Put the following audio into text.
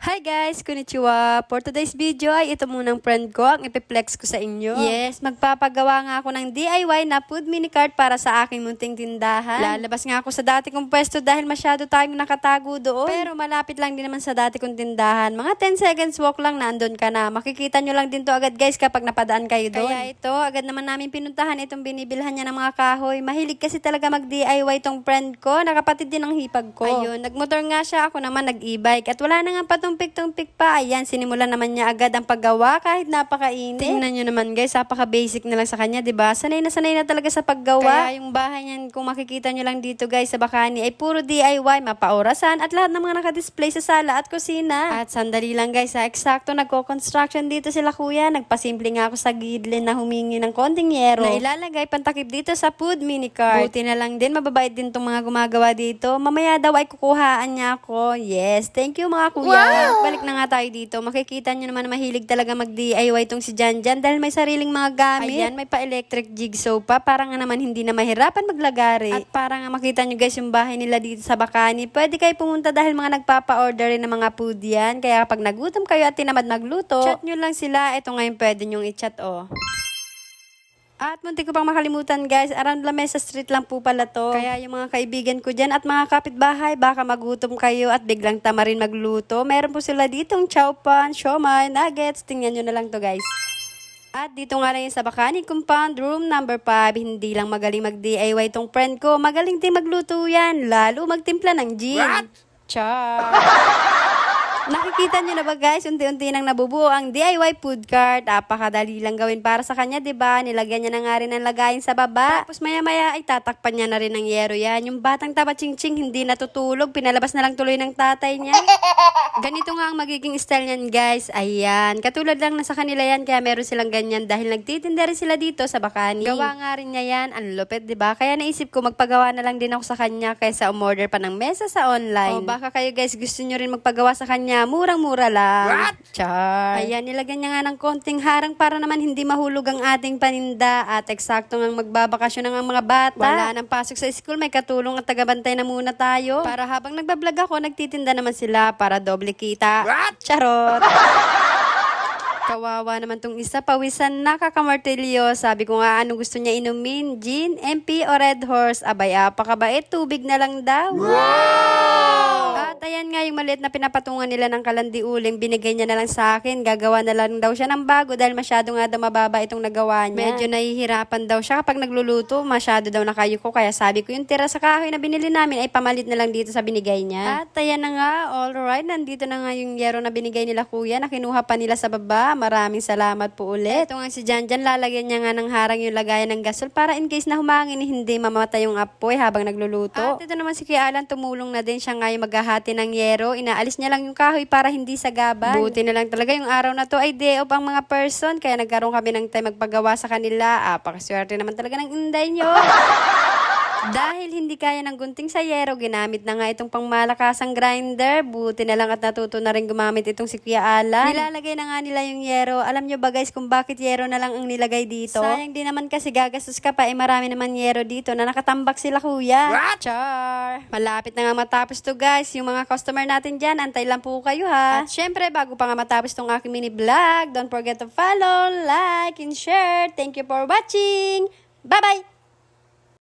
Hi guys! Konnichiwa! For today's video ay ito munang friend ko ang ipiplex ko sa inyo. Yes, magpapagawa nga ako ng DIY na food mini cart para sa aking munting tindahan. Lalabas nga ako sa dati kong pwesto dahil masyado tayong nakatago doon. Pero malapit lang din naman sa dati kong tindahan. Mga 10 seconds walk lang nandun ka na. Makikita nyo lang din to agad guys kapag napadaan kayo doon. Kaya ito, agad naman namin pinuntahan itong binibilhan niya ng mga kahoy. Mahilig kasi talaga mag-DIY tong friend ko. Nakapatid din ang hipag ko. Ayun, nagmotor nga siya. Ako naman nag-e-bike. At wala na nga tumpik pa. Ayan, sinimulan naman niya agad ang paggawa kahit napakainit. Tingnan nyo naman guys, napaka-basic na lang sa kanya, 'di ba? Sanay na talaga sa paggawa. Kaya yung bahay niyan, kung makikita nyo lang dito guys sa Bacani, ay puro DIY, mapaorasan at lahat ng mga naka-display sa sala at kusina. At sandali lang guys, eksakto nagko-construction dito sila kuya. Nagpasimple nga ako sa gidlin na humingi ng konting yero na ilalagay pantakip dito sa food mini cart. Buti na lang din, mababait din tong mga gumagawa dito. Mamaya daw ay kukuhaan niya ako. Yes, thank you mga kuya. Wow! Balik na nga tayo dito. Makikita nyo naman na mahilig talaga mag-DIY tong si Janjan dahil may sariling mga gamit. Ayan, may pa-electric jigsaw pa. Para nga naman hindi na mahirapan maglagari. At para nga makita nyo guys yung bahay nila dito sa Bacani, pwede kayo pumunta dahil mga nagpapa-order rin ng mga food yan. Kaya kapag nagutom kayo at tinamad magluto, chat nyo lang sila. Ito ngayon pwede nyong i-chat oh. At muntik ko pang makalimutan guys, around La Mesa Street lang po pala to. Kaya yung mga kaibigan ko dyan at mga kapitbahay, baka magutom kayo at biglang tamarin magluto. Meron po sila ditong chowpan, siomai, nuggets. Tingnan nyo na lang to guys. At dito nga lang sa Bacani Compound, room number 5. Hindi lang magaling mag-DIY tong friend ko, magaling din magluto yan. Lalo magtimpla ng gin. What? Char! Nakikita nyo na ba guys, unti-unti nang nabubuo ang DIY food cart. Napakadali lang gawin para sa kanya, 'di ba? Nilagyan niya na nga rin ng lagayin sa baba. Tapos maya-maya ay tatakpan niya na rin ng yero yan. Yung batang taba ching-ching hindi natutulog, pinalabas na lang tuloy ng tatay niya. Ganito nga ang magiging style niyan guys. Ayan, katulad lang na sa kanila yan, kaya meron silang ganyan dahil nagtitinda rin sila dito sa Bacani. Gawa nga rin niya yan, ang lupit, 'di ba? Kaya naisip ko magpagawa na lang din ako sa kanya kaysa umorder pa ng mesa sa online. O baka kayo guys gusto niyo rin magpagawa sa kanya, murang-mura lang. What? Char. Ayan, nilagyan niya nga ng konting harang para naman hindi mahulog ang ating paninda at eksakto ngang magbabakasyon ng mga bata. Wala nang pasok sa school, may katulong at tagabantay na muna tayo. Para habang nagbablog ako, nagtitinda naman sila para doble kita. What? Charot. Kawawa naman tong isa, pawisan nakakamartilyo. Sabi ko nga ano gusto niya inumin, gin, MP o Red Horse. Abay, apakabait, tubig na lang daw. Wow! At ayan nga yung maliit na pinapatungan nila ng kalandi uling, binigay niya na lang sa akin. Gagawa na lang daw siya ng bago dahil masyado nga daw mababa itong nagawa niya. Medyo nahihirapan daw siya kapag nagluluto, masyado daw nakayuko. Kaya sabi ko yung tira sa kahoy na binili namin ay pamalit na lang dito sa binigay niya. At ayan na nga, alright, nandito na nga yung yero na binigay nila kuya na kinuha pa nila sa baba. Maraming salamat po ulit. Ito nga si Janjan, lalagyan niya nga ng harang yung lagayan ng gasol para in case na humangin, hindi mamatay yung apoy habang nagluluto. At ito naman si Kuya Alan, tumulong na din siya nga yung maghahati ng yero. Inaalis niya lang yung kahoy para hindi sagaban. Buti na lang talaga yung araw na to ay day off ang mga person, kaya nagkaroon kami ng time magpagawa sa kanila. Pakaswerte naman talaga ng inday nyo. Dahil hindi kaya ng gunting sa yero, ginamit na nga itong pangmalakasang grinder. Buti na lang at natuto na rin gumamit itong si Kuya Alan. Nilalagay na nga nila yung yero. Alam nyo ba guys kung bakit yero na lang ang nilagay dito? Sayang din naman kasi gagastos ka pa, marami naman yero dito na nakatambak sila kuya. What? Char! Malapit na nga matapos to guys. Yung mga customer natin dyan, antay lang po kayo ha. At syempre, bago pa nga matapos tong aking mini vlog, don't forget to follow, like, and share. Thank you for watching. Bye-bye!